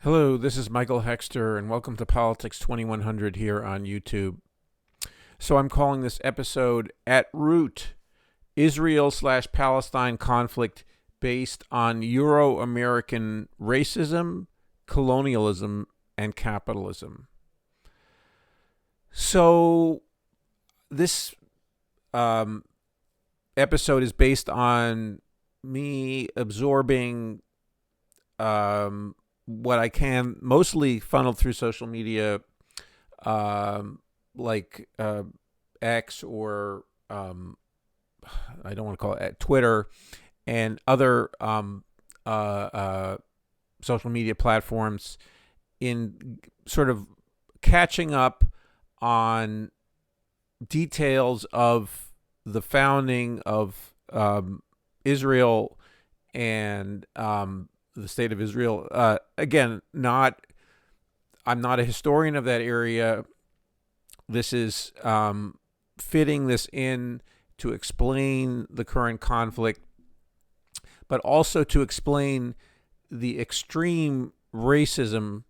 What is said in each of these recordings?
Hello, this is Michael Hexter, and welcome to Politics 2100 here on YouTube. So I'm calling this episode At Root, Israel/Palestine conflict based on Euro-American racism, colonialism, and capitalism. So this episode is based on me absorbing what I can, mostly funneled through social media, like X or I don't want to call it Twitter and other social media platforms, in sort of catching up on details of the founding of Israel and the state of Israel. Again, I'm not a historian of that area. This is fitting this in to explain the current conflict, but also to explain the extreme racism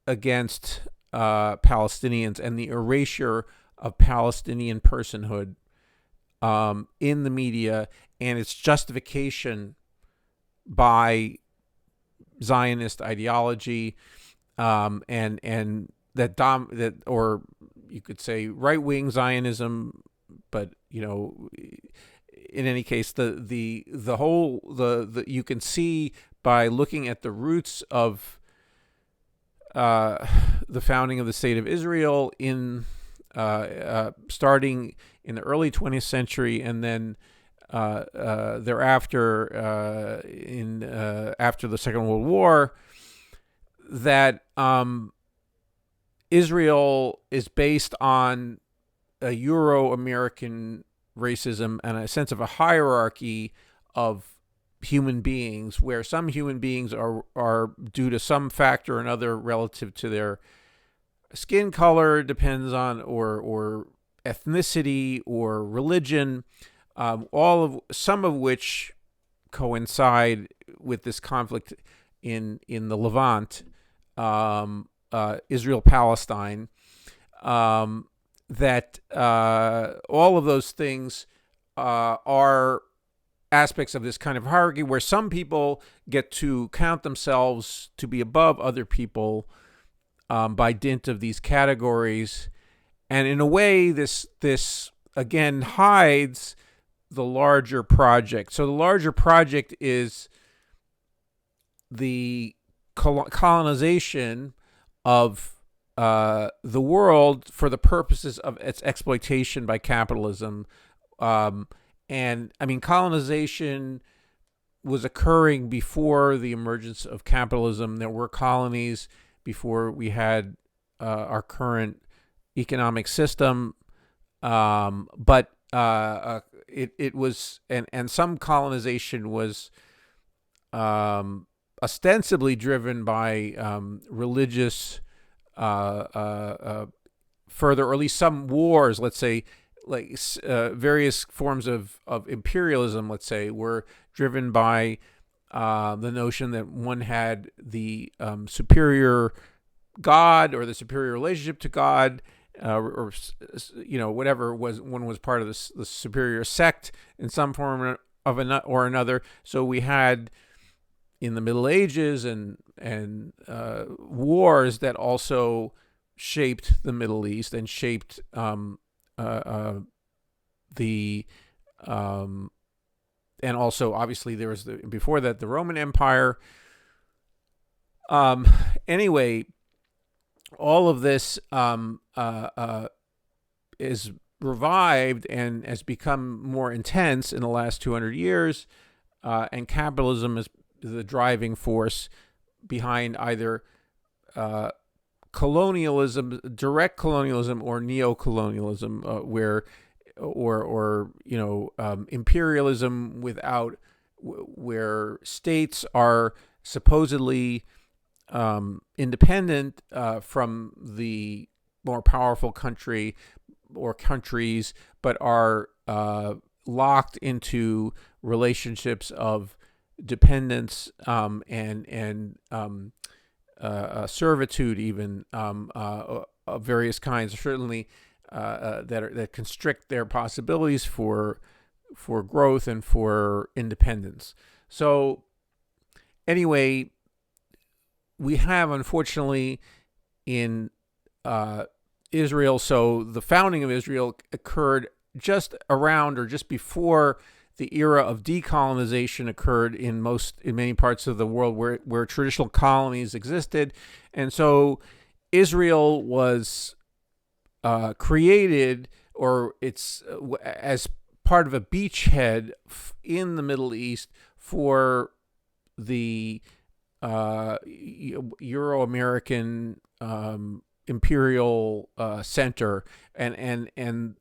against Palestinians and the erasure of Palestinian personhood in the media and its justification by Zionist ideology, and that or you could say right-wing Zionism, but in any case, the you can see by looking at the roots of the founding of the state of Israel in starting in the early 20th century, and then thereafter, after the Second World War, that Israel is based on a Euro-American racism and a sense of a hierarchy of human beings, where some human beings are due to some factor or another relative to their skin color, depends on or ethnicity or religion. Some of which coincide with this conflict in the Levant, Israel-Palestine. That all of those things are aspects of this kind of hierarchy, where some people get to count themselves to be above other people by dint of these categories, and in a way, this again hides the larger project. So the larger project is the colonization of the world for the purposes of its exploitation by capitalism. And I mean, colonization was occurring before the emergence of capitalism. There were colonies before we had our current economic system, but it was, and some colonization was ostensibly driven by religious further, or at least some wars, let's say, like various forms of imperialism, let's say, were driven by the notion that one had the superior God or the superior relationship to God, or whatever one was part of the superior sect in some form or another. So we had in the Middle Ages and wars that also shaped the Middle East and shaped and also obviously there was before that the Roman Empire. Anyway, all of this is revived and has become more intense in the last 200 years, and capitalism is the driving force behind either colonialism, direct colonialism, or neo-colonialism, imperialism where states are supposedly independent from the more powerful country or countries, but are locked into relationships of dependence and servitude, even of various kinds, certainly that constrict their possibilities for growth and for independence. So anyway, we have, unfortunately, in Israel, so the founding of Israel occurred just around or just before the era of decolonization occurred in many parts of the world where traditional colonies existed. And so Israel was created, or it's as part of a beachhead in the Middle East for the Euro-American imperial center, and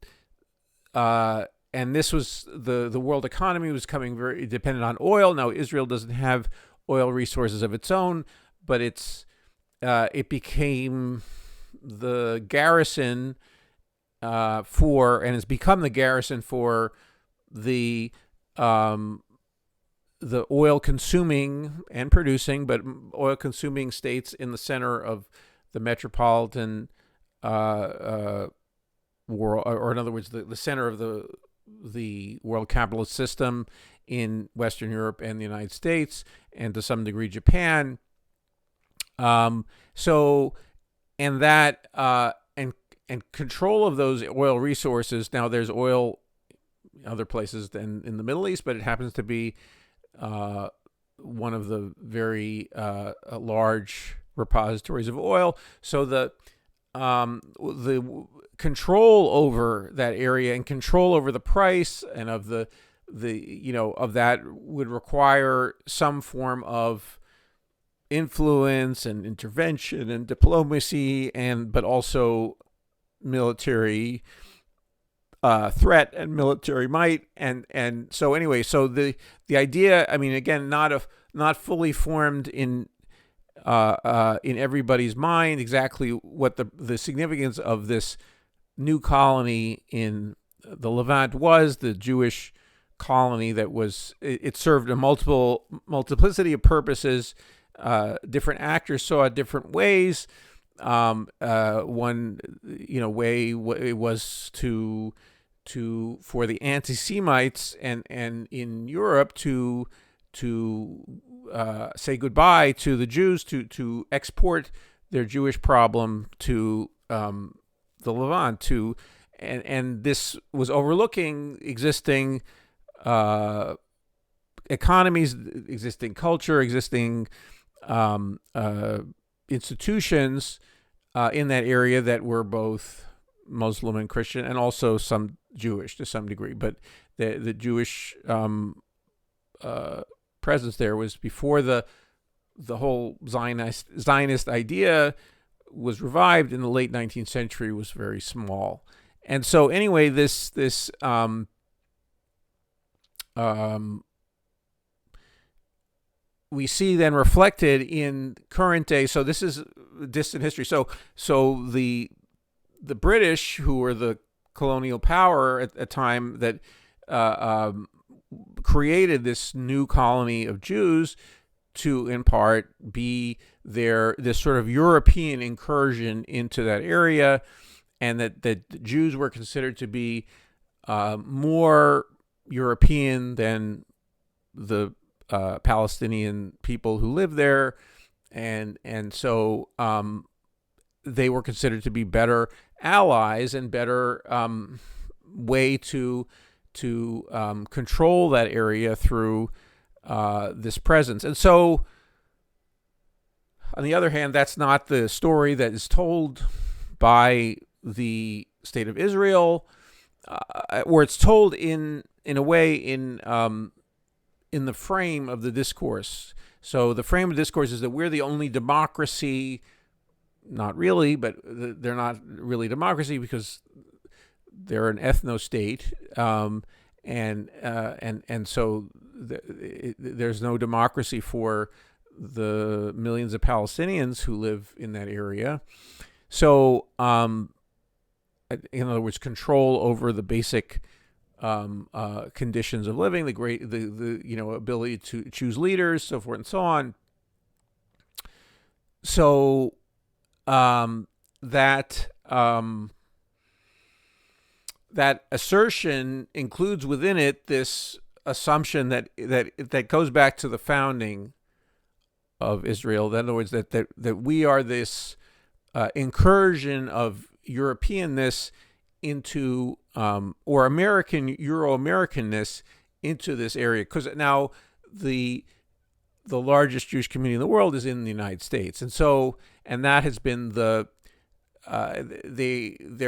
this was the world economy was becoming very dependent on oil. Now Israel doesn't have oil resources of its own, but it became the garrison and has become the garrison for the oil consuming and producing, but oil consuming states in the center of the metropolitan world, or in other words, the center of the world capitalist system in Western Europe and the United States, and to some degree Japan. So, and that and control of those oil resources. Now, there's oil in other places than in the Middle East, but it happens to be one of the very large repositories of oil. So the control over that area and control over the price and of the of that would require some form of influence and intervention and diplomacy, but also military threat and military might. And so anyway, so the idea, I mean, again, not fully formed in everybody's mind exactly what the significance of this new colony in the Levant was, the Jewish colony that it served a multiplicity of purposes. Different actors saw it different ways. One way it was for the anti-Semites and in Europe to say goodbye to the Jews, to export their Jewish problem to the Levant, and this was overlooking existing economies, existing culture, existing institutions in that area that were both Muslim and Christian, and also some Jewish to some degree. But the Jewish presence there was before the whole Zionist idea was revived in the late 19th century, was very small. And so anyway, this we see then reflected in current day. So this is distant history. So the British, who were the colonial power at the time that created this new colony of Jews to, in part, be this sort of European incursion into that area, and that the Jews were considered to be more European than the Palestinian people who live there, and so they were considered to be better allies and better way to control that area through this presence. And so, on the other hand, that's not the story that is told by the State of Israel, or it's told in a way in the frame of the discourse. So the frame of discourse is that we're the only democracy. Not really, but they're not really democracy because they're an ethno-state, and so there's no democracy for the millions of Palestinians who live in that area. So, in other words, control over the basic conditions of living, the ability to choose leaders, so forth and so on. so that that assertion includes within it this assumption that goes back to the founding of Israel. In other words, that we are this incursion of Europeanness into or Euro-Americanness into this area, because now the largest Jewish community in the world is in the United States, and that has been there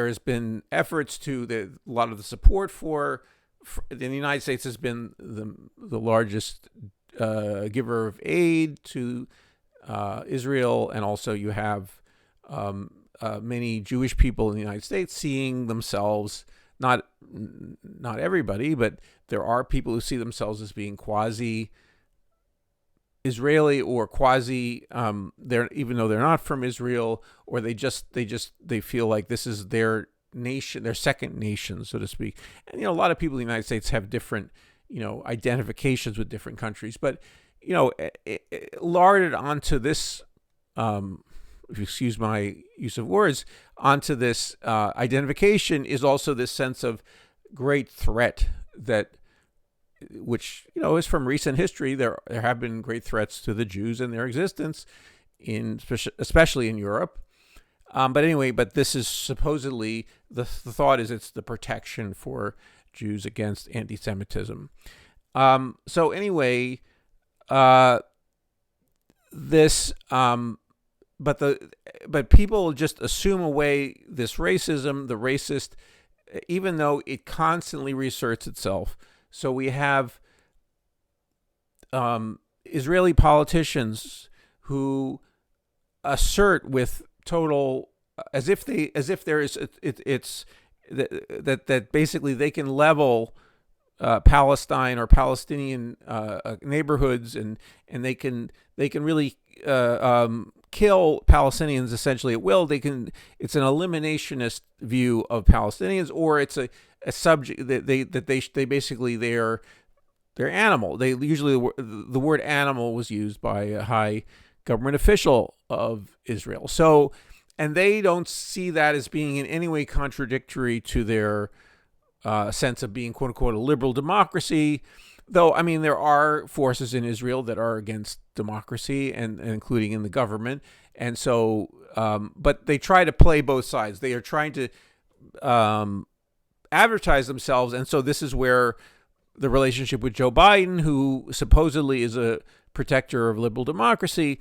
has been efforts to a lot of the support for the United States has been the largest giver of aid to Israel, and also you have many Jewish people in the United States seeing themselves, not everybody, but there are people who see themselves as being quasi Israeli or quasi they're, even though they're not from Israel, or they feel like this is their nation, their second nation, so to speak. And a lot of people in the United States have different identifications with different countries, but larded onto this, if you excuse my use of words, onto this identification is also this sense of great threat which is from recent history. There have been great threats to the Jews and their existence, especially in Europe. But this is supposedly the thought is it's the protection for Jews against anti-Semitism. But people just assume away this racism, the racist, even though it constantly reasserts itself. So we have Israeli politicians who assert with total, as if there is that basically they can level Palestine or Palestinian neighborhoods, and they can really kill Palestinians essentially at will. It's an eliminationist view of Palestinians, or it's a subject that they basically they're animal. They usually, the word animal was used by a high government official of Israel. So, and they don't see that as being in any way contradictory to their sense of being, quote unquote, a liberal democracy. Though, I mean, there are forces in Israel that are against democracy, and including in the government. And so, but they try to play both sides. They are trying to advertise themselves. And so this is where the relationship with Joe Biden, who supposedly is a protector of liberal democracy,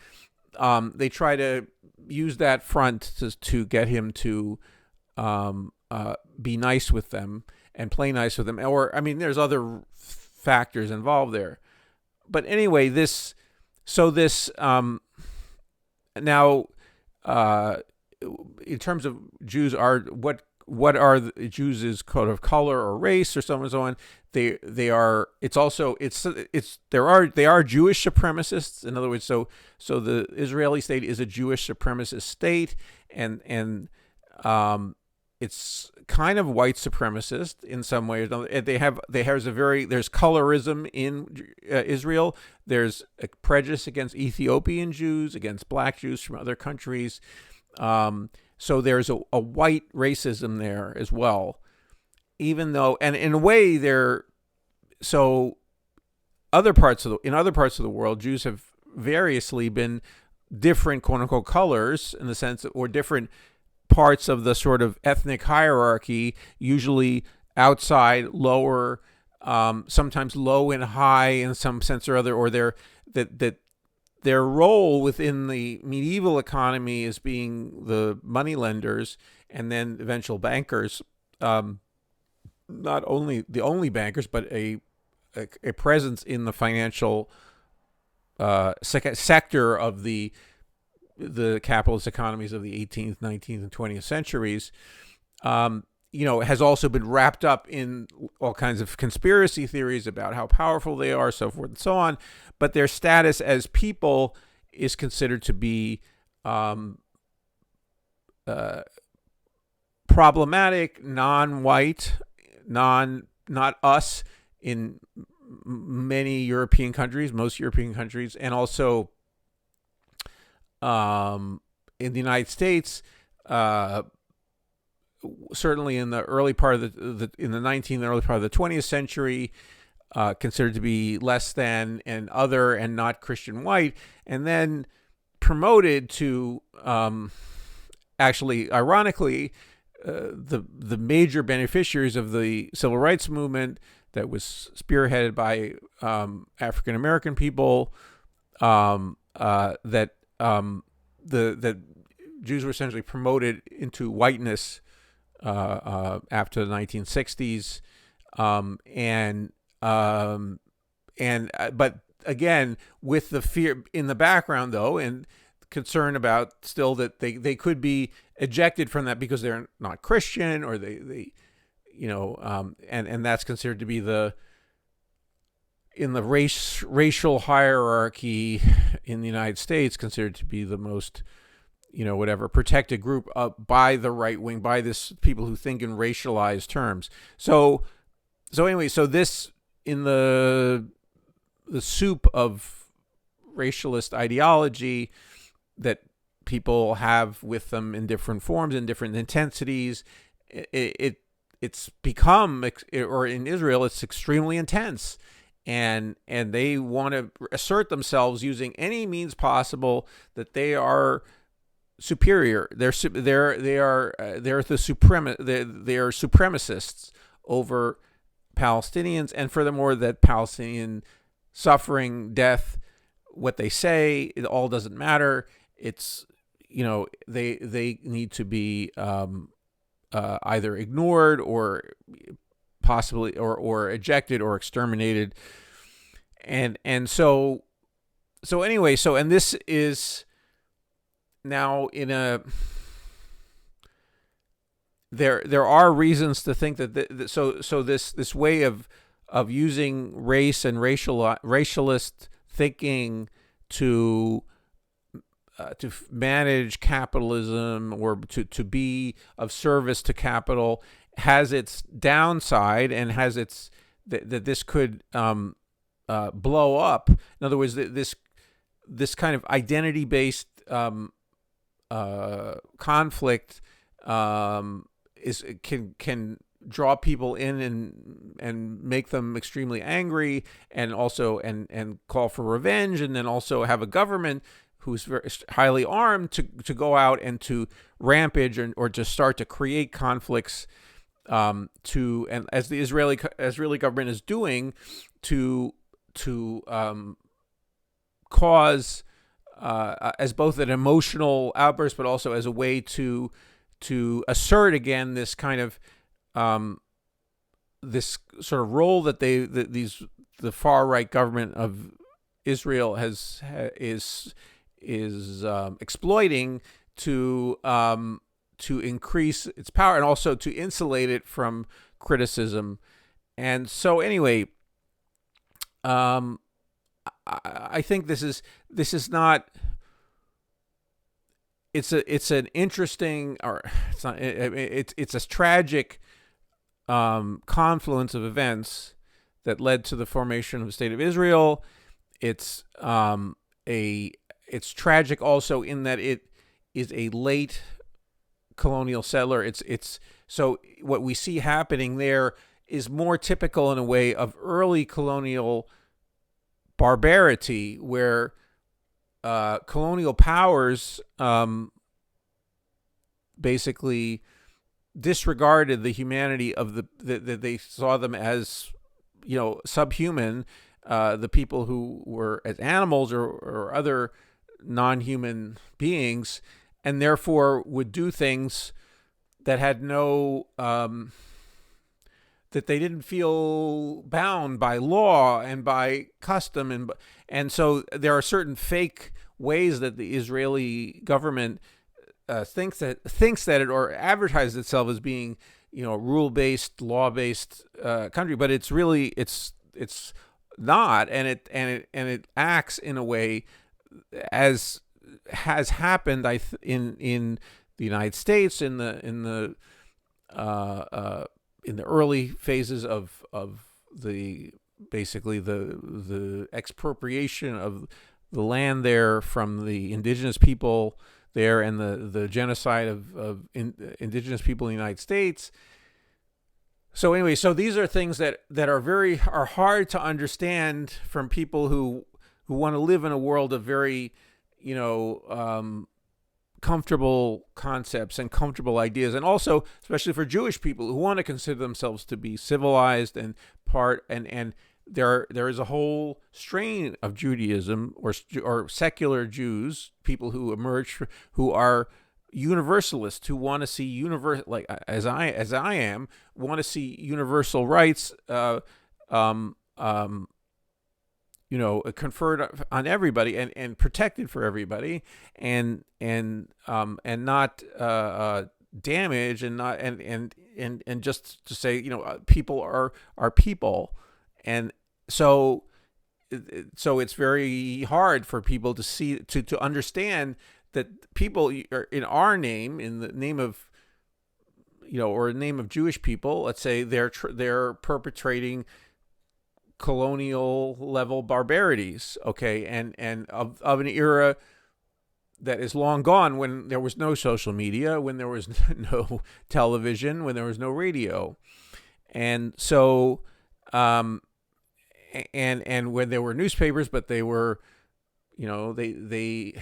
they try to use that front to get him to be nice with them and play nice with them. Or, I mean, there's other factors involved there. But anyway, now, in terms of Jews, what are the Jews' code of color or race or so on and so on? They are Jewish supremacists. In other words, so the Israeli state is a Jewish supremacist state, and it's kind of white supremacist in some ways. There's colorism in Israel. There's a prejudice against Ethiopian Jews, against black Jews from other countries. So there's a white racism there as well, even though, and in a way, in other parts of the world, Jews have variously been different, quote unquote, colors, in the sense, or different parts of the sort of ethnic hierarchy, usually outside, lower, sometimes low and high in some sense or other, or their role within the medieval economy as being the money lenders and then eventual bankers, not only the only bankers, but a presence in the financial sector of the capitalist economies of the 18th, 19th, and 20th centuries, has also been wrapped up in all kinds of conspiracy theories about how powerful they are, so forth and so on. But their status as people is considered to be problematic, non-white, not us in many European countries, most European countries, and also in the United States, certainly in the early part of in the 19th and early part of the 20th century, considered to be less than and other and not Christian white, and then promoted to actually, ironically, the major beneficiaries of the civil rights movement that was spearheaded by African American people, that Jews were essentially promoted into whiteness after the 1960s, but again, with the fear in the background, though, and concern about still that they could be ejected from that because they're not Christian, or they and that's considered to be in the racial hierarchy in the United States, considered to be the most protected group by the right wing, by this people who think in racialized terms. So anyway, so this, in the soup of racialist ideology that people have with them in different forms, in different intensities, it's become, or in Israel, it's extremely intense, and they want to assert themselves using any means possible that they are superior. They are supremacists over Palestinians, and furthermore, that Palestinian suffering, death, what they say, it all doesn't matter. It's they need to be either ignored or possibly or ejected or exterminated, and so anyway, and this is now in a. There are reasons to think that this way of using race and racialist thinking to manage capitalism, or to be of service to capital, has its downside, and has its that this could blow up. In other words, this kind of identity based conflict can draw people in and make them extremely angry, and also and call for revenge, and then also have a government who's very highly armed to go out and to rampage, or to start to create conflicts, and as the Israeli government is doing, to cause as both an emotional outburst, but also as a way to assert again this kind of this sort of role that the far right government of Israel is exploiting to increase its power, and also to insulate it from criticism. And so anyway, I think this is not. It's an interesting, or it's not. It's a tragic confluence of events that led to the formation of the State of Israel. It's tragic also in that it is a late colonial settler. So what we see happening there is more typical in a way of early colonial barbarity, where colonial powers basically disregarded the humanity of that they saw them as subhuman, the people who were as animals or other non-human beings, and therefore would do things that had no that they didn't feel bound by law and by custom, and so there are certain fake ways that the Israeli government thinks that it, or advertises itself as being rule-based, law-based country, but it's really it's not, and it acts in a way as has happened in the United States in the early phases of the basically the expropriation of the land there from the indigenous people there, and the genocide of indigenous people in the United States. So anyway, so these are things that are hard to understand from people who want to live in a world of very, comfortable concepts and comfortable ideas, and also especially for Jewish people who want to consider themselves to be civilized and there is a whole strain of Judaism or secular Jews, people who emerge who are universalists, who want to see like as I am, want to see universal rights conferred on everybody and protected for everybody, and not damage, and not and just to say, people are people. And so it's very hard for people to see, to understand that people are in our name, in the name of, or in the name of Jewish people, let's say, they're perpetrating colonial level barbarities, okay, and of an era that is long gone, when there was no social media, when there was no television, when there was no radio, and so and when there were newspapers, but they were, they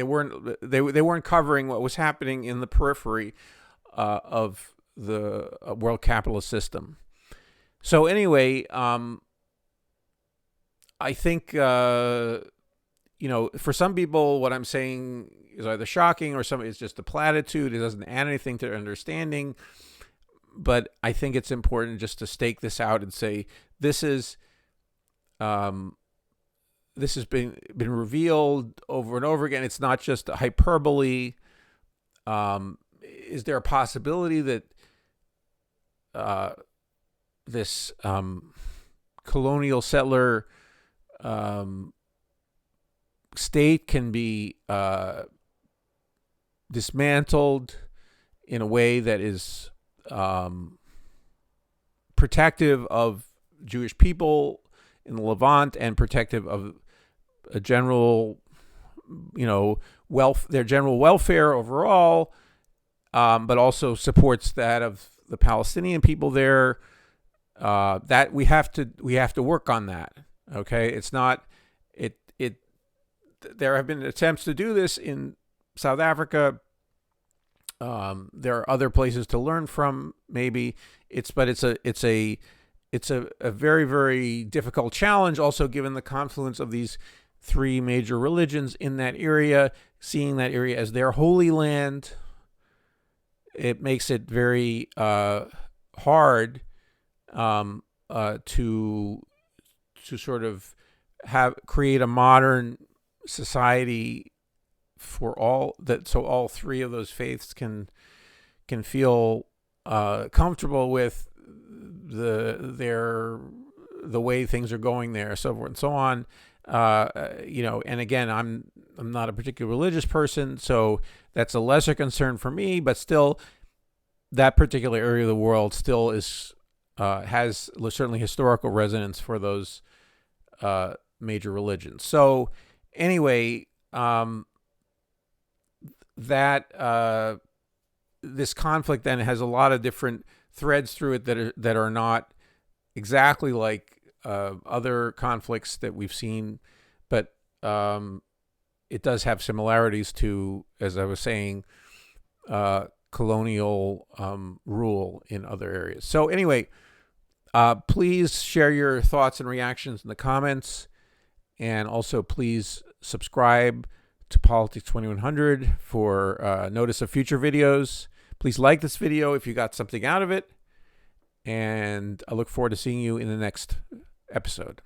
weren't covering what was happening in the periphery of the world capitalist system. So anyway, I think, for some people, what I'm saying is either shocking or it's just a platitude. It doesn't add anything to their understanding. But I think it's important just to stake this out and say, this has been revealed over and over again. It's not just a hyperbole. Is there a possibility that this colonial settler state can be dismantled in a way that is protective of Jewish people in the Levant, and protective of a general, their general welfare overall, but also supports that of the Palestinian people there. That we have to work on that. Okay, it's not it. There have been attempts to do this in South Africa. There are other places to learn from. Maybe it's a very, very difficult challenge. Also, given the confluence of these three major religions in that area, seeing that area as their holy land, it makes it very hard to sort of create a modern society for all that, so all three of those faiths can feel comfortable with the way things are going there, so forth and so on. And again, I'm not a particularly religious person, so that's a lesser concern for me. But still, that particular area of the world still has certainly historical resonance for those major religions. So anyway, this conflict then has a lot of different threads through it that are not exactly like other conflicts that we've seen, but it does have similarities to, as I was saying, colonial rule in other areas. So anyway, please share your thoughts and reactions in the comments, and also please subscribe to Politics 2100 for notice of future videos. Please like this video if you got something out of it, and I look forward to seeing you in the next episode.